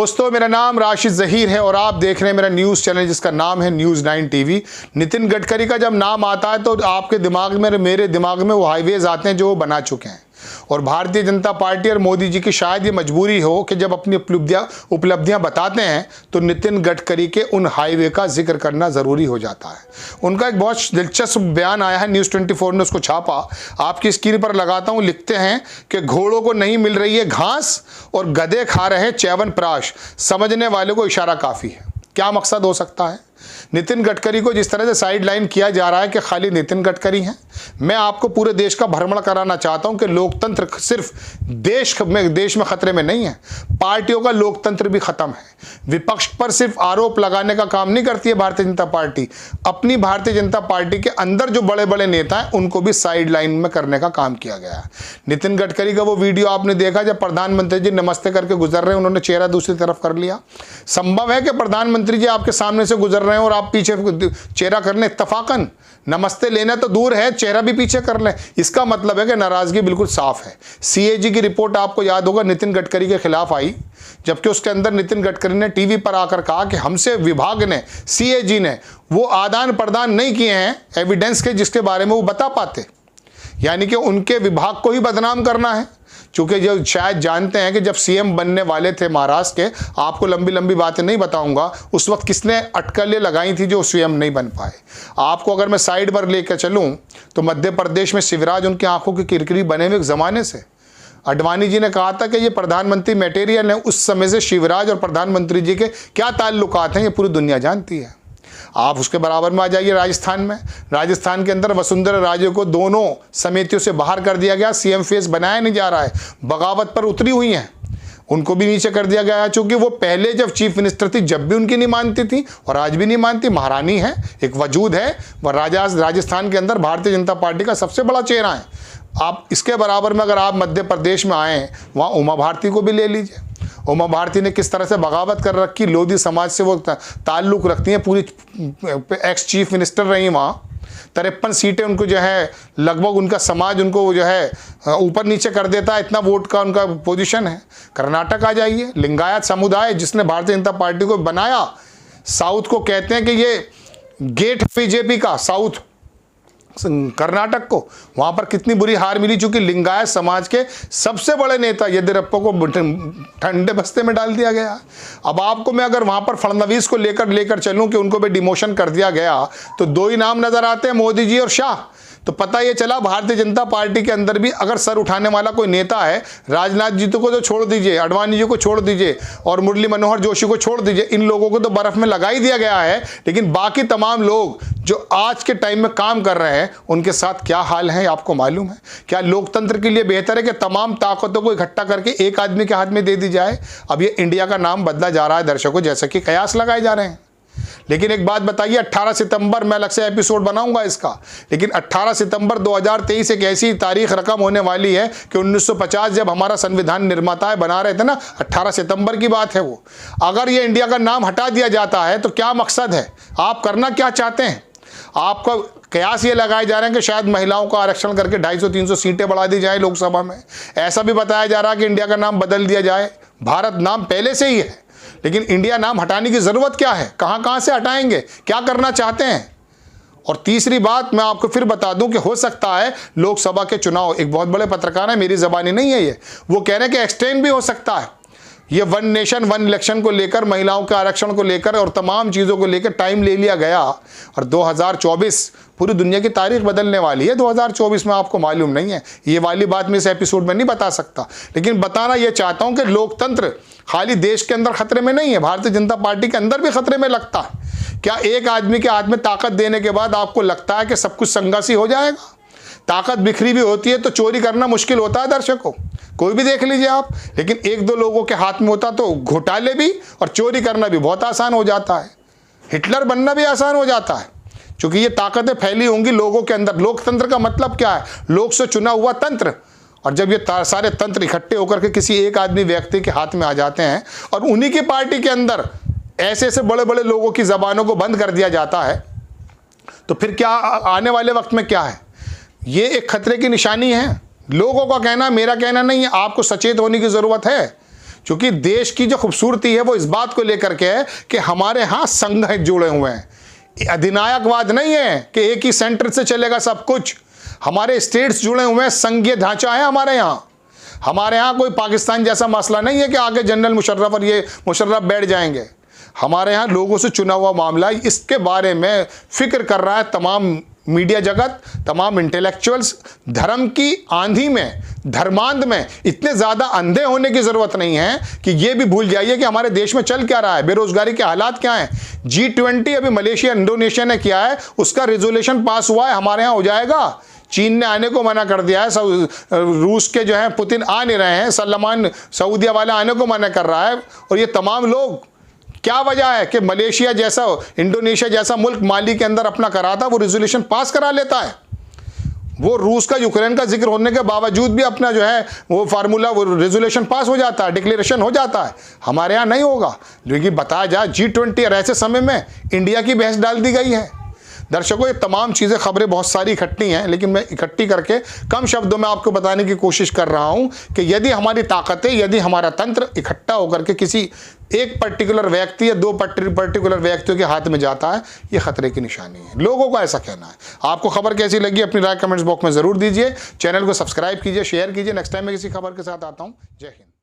दोस्तों, मेरा नाम राशिद ज़हीर है और आप देख रहे हैं मेरा न्यूज़ चैनल जिसका नाम है न्यूज़ 9 टीवी। नितिन गडकरी का जब नाम आता है तो आपके दिमाग में, मेरे दिमाग में वो हाईवेज आते हैं जो वो बना चुके हैं। और भारतीय जनता पार्टी और मोदी जी की शायद ये मजबूरी हो कि जब अपनी उपलब्धियां बताते हैं तो नितिन गडकरी के उन हाईवे का जिक्र करना ज़रूरी हो जाता है। उनका एक बहुत दिलचस्प बयान आया है, न्यूज़ 24 ने उसको छापा, आपकी स्क्रीन पर लगाता हूं। लिखते हैं कि घोड़ों को नहीं मिल रही है घास और गधे खा रहे हैं च्यवनप्राश, समझने वाले को इशारा काफ़ी है। क्या मकसद हो सकता है? नितिन गडकरी को जिस तरह से साइड लाइन किया जा रहा है कि खाली नितिन गडकरी हैं, मैं आपको पूरे देश का भ्रमण कराना चाहता हूं कि लोकतंत्र सिर्फ देश में खतरे में नहीं है, पार्टियों का लोकतंत्र भी खत्म है। विपक्ष पर सिर्फ आरोप लगाने का काम नहीं करती है भारतीय जनता पार्टी, अपनी भारतीय जनता पार्टी के अंदर जो बड़े बड़े नेता हैं उनको भी साइड लाइन में करने का काम किया गया है। नितिन गडकरी का वो वीडियो आपने देखा जब प्रधानमंत्री जी नमस्ते करके गुजर रहे हैं, उन्होंने चेहरा दूसरी तरफ कर लिया। संभव है कि प्रधानमंत्री जी आपके सामने से गुजर रहे हैं और आप पीछे चेहरा कर लें, इत्तफाकन नमस्ते लेना तो दूर है, चेहरा भी पीछे कर लें। इसका मतलब है कि नाराजगी बिल्कुल साफ है। सीएजी की रिपोर्ट आपको याद होगा नितिन गडकरी के खिलाफ आई, जबकि उसके अंदर नितिन गडकरी ने टीवी पर आकर कहा कि हमसे विभाग ने, सीएजी ने वो आदान प्रदान नहीं किए हैं एविडेंस के जिसके बारे में वो बता पाते, यानी कि उनके विभाग को ही बदनाम करना है। चूंकि जो शायद जानते हैं कि जब सीएम बनने वाले थे महाराष्ट्र के, आपको लंबी लंबी बातें नहीं बताऊंगा, उस वक्त किसने अटकलें लगाई थी जो सीएम नहीं बन पाए। आपको अगर मैं साइड पर लेकर चलूं तो मध्य प्रदेश में शिवराज उनकी आंखों की किरकिरी बने हुए एक ज़माने से। अडवाणी जी ने कहा था कि ये प्रधानमंत्री मटेरियल है। उस समय से शिवराज और प्रधानमंत्री जी के क्या ताल्लुकात हैं ये पूरी दुनिया जानती है। आप उसके बराबर में आ जाइए राजस्थान में। राजस्थान के अंदर वसुंधरा राजे को दोनों समितियों से बाहर कर दिया गया, सीएम फेस बनाया नहीं जा रहा है, बगावत पर उतरी हुई हैं, उनको भी नीचे कर दिया गया है। चूंकि वो पहले जब चीफ मिनिस्टर थी जब भी उनकी नहीं मानती थी और आज भी नहीं मानती, महारानी है, एक वजूद है, वह राजस्थान के अंदर भारतीय जनता पार्टी का सबसे बड़ा चेहरा है। आप इसके बराबर में अगर आप मध्य प्रदेश में आएँ, वहाँ उमा भारती को भी ले लीजिए। उमा भारती ने किस तरह से बगावत कर रखी, लोधी समाज से वो ताल्लुक़ रखती हैं, पूरी एक्स चीफ मिनिस्टर रही वहाँ। 53 सीटें उनको जो है लगभग उनका समाज उनको जो है ऊपर नीचे कर देता है, इतना वोट का उनका पोजीशन है। कर्नाटक आ जाइए, लिंगायत समुदाय जिसने भारतीय जनता पार्टी को बनाया, साउथ को कहते हैं कि ये गेट बीजेपी का, साउथ कर्नाटक को, वहां पर कितनी बुरी हार मिली, चूंकि लिंगायत समाज के सबसे बड़े नेता येदियुरप्पा को ठंडे बस्ते में डाल दिया गया। अब आपको मैं अगर वहां पर फडणवीस को लेकर चलूं कि उनको भी डिमोशन कर दिया गया, तो दो ही नाम नजर आते हैं, मोदी जी और शाह। तो पता ये चला भारतीय जनता पार्टी के अंदर भी अगर सर उठाने वाला कोई नेता है, राजनाथ जी को तो छोड़ दीजिए, अडवाणी जी को छोड़ दीजिए और मुरली मनोहर जोशी को छोड़ दीजिए, इन लोगों को तो बर्फ में लगा ही दिया गया है। लेकिन बाकी तमाम लोग जो आज के टाइम में काम कर रहे हैं उनके साथ क्या हाल है आपको मालूम है? क्या लोकतंत्र के लिए बेहतर है कि तमाम ताकतों को इकट्ठा करके एक आदमी के हाथ में दे दी जाए? अब ये इंडिया का नाम बदला जा रहा है दर्शकों, जैसे कि कयास लगाए जा रहे हैं। लेकिन एक बात बताइए, 18 सितंबर मैं अलग से एपिसोड बनाऊंगा इसका, लेकिन 18 सितंबर 2023 एक ऐसी तारीख रकम होने वाली है कि 1950 जब हमारा संविधान निर्माता बना रहे थे ना, 18 सितंबर की बात है वो। अगर ये इंडिया का नाम हटा दिया जाता है तो क्या मकसद है? आप करना क्या चाहते हैं? आपका कयास ये लगाए जा रहे हैं कि शायद महिलाओं का आरक्षण करके 250-300 सीटें बढ़ा दी जाए लोकसभा में। ऐसा भी बताया जा रहा है कि इंडिया का नाम बदल दिया जाए। भारत नाम पहले से ही है, लेकिन इंडिया नाम हटाने की ज़रूरत क्या है? कहाँ से हटाएंगे? क्या करना चाहते हैं? और तीसरी बात मैं आपको फिर बता दूं कि हो सकता है लोकसभा के चुनाव, एक बहुत बड़े पत्रकार है, मेरी ज़बानी नहीं है ये, वो कह रहे हैं कि एक्सटेंड भी हो सकता है। ये वन नेशन वन इलेक्शन को लेकर, महिलाओं के आरक्षण को लेकर और तमाम चीज़ों को लेकर टाइम ले लिया गया और 2024 पूरी दुनिया की तारीख बदलने वाली है। 2024 में आपको मालूम नहीं है, ये वाली बात मैं इस एपिसोड में नहीं बता सकता, लेकिन बताना ये चाहता हूं कि लोकतंत्र खाली देश के अंदर खतरे में नहीं है, भारतीय जनता पार्टी के अंदर भी खतरे में लगता है। क्या एक आदमी के हाथ में ताकत देने के बाद आपको लगता है कि सब कुछ संगासी हो जाएगा? ताकत बिखरी भी होती है तो चोरी करना मुश्किल होता है दर्शकों, कोई भी देख लीजिए आप। लेकिन एक दो लोगों के हाथ में होता तो घोटाले भी और चोरी करना भी बहुत आसान हो जाता है, हिटलर बनना भी आसान हो जाता है, क्योंकि ये ताकतें फैली होंगी लोगों के अंदर। लोकतंत्र का मतलब क्या है? लोग से चुना हुआ तंत्र। और जब ये सारे तंत्र इकट्ठे होकर के किसी एक आदमी व्यक्ति के हाथ में आ जाते हैं और उन्हीं की पार्टी के अंदर ऐसे ऐसे बड़े बड़े लोगों की जबानों को बंद कर दिया जाता है, तो फिर क्या आने वाले वक्त में क्या है? ये एक खतरे की निशानी है। लोगों का कहना, मेरा कहना नहीं है, आपको सचेत होने की ज़रूरत है। क्योंकि देश की जो खूबसूरती है वो इस बात को लेकर के है कि हमारे यहाँ संघ जुड़े हुए हैं। अधिनायकवाद नहीं है कि एक ही सेंटर से चलेगा सब कुछ। हमारे स्टेट्स जुड़े हुए हैं, संघीय ढांचा है हमारे यहाँ। हमारे यहाँ कोई पाकिस्तान जैसा मसला नहीं है कि आगे जनरल मुशर्रफ और ये मुशर्रफ बैठ जाएंगे। हमारे यहाँ लोगों से चुना हुआ मामला है। इसके बारे में फिक्र कर रहा है तमाम मीडिया जगत, तमाम इंटेलेक्चुअल्स। धर्म की आंधी में, धर्मांध में इतने ज़्यादा अंधे होने की ज़रूरत नहीं है कि ये भी भूल जाइए कि हमारे देश में चल क्या रहा है, बेरोजगारी के हालात क्या हैं। G20 अभी मलेशिया इंडोनेशिया ने किया है, उसका रेजोल्यूशन पास हुआ है, हमारे यहाँ हो जाएगा। चीन ने आने को मना कर दिया है, रूस के जो है पुतिन आ नहीं रहे हैं, सलमान सऊदिया वाला आने को मना कर रहा है। और ये तमाम लोग, क्या वजह है कि मलेशिया जैसा, इंडोनेशिया जैसा मुल्क माली के अंदर अपना करा था, वो रेजोल्यूशन पास करा लेता है। वो रूस का, यूक्रेन का जिक्र होने के बावजूद भी अपना जो है वो फार्मूला, वो रेजोल्यूशन पास हो जाता है, डिक्लेरेशन हो जाता है। हमारे यहाँ नहीं होगा। लेकिन बताया जाए G20 और ऐसे समय में इंडिया की बहस डाल दी गई है। दर्शकों, ये तमाम चीज़ें, खबरें बहुत सारी इकट्ठी हैं, लेकिन मैं इकट्ठी करके कम शब्दों में आपको बताने की कोशिश कर रहा हूं कि यदि हमारी ताकतें, यदि हमारा तंत्र इकट्ठा होकर के किसी एक पर्टिकुलर व्यक्ति या दो पर्टिकुलर व्यक्तियों के हाथ में जाता है, ये खतरे की निशानी है। लोगों का ऐसा कहना है। आपको खबर कैसी लगी, अपनी राय कमेंट्स बॉक्स में ज़रूर दीजिए। चैनल को सब्सक्राइब कीजिए, शेयर कीजिए। नेक्स्ट टाइम मैं किसी खबर के साथ आता हूँ। जय हिंद।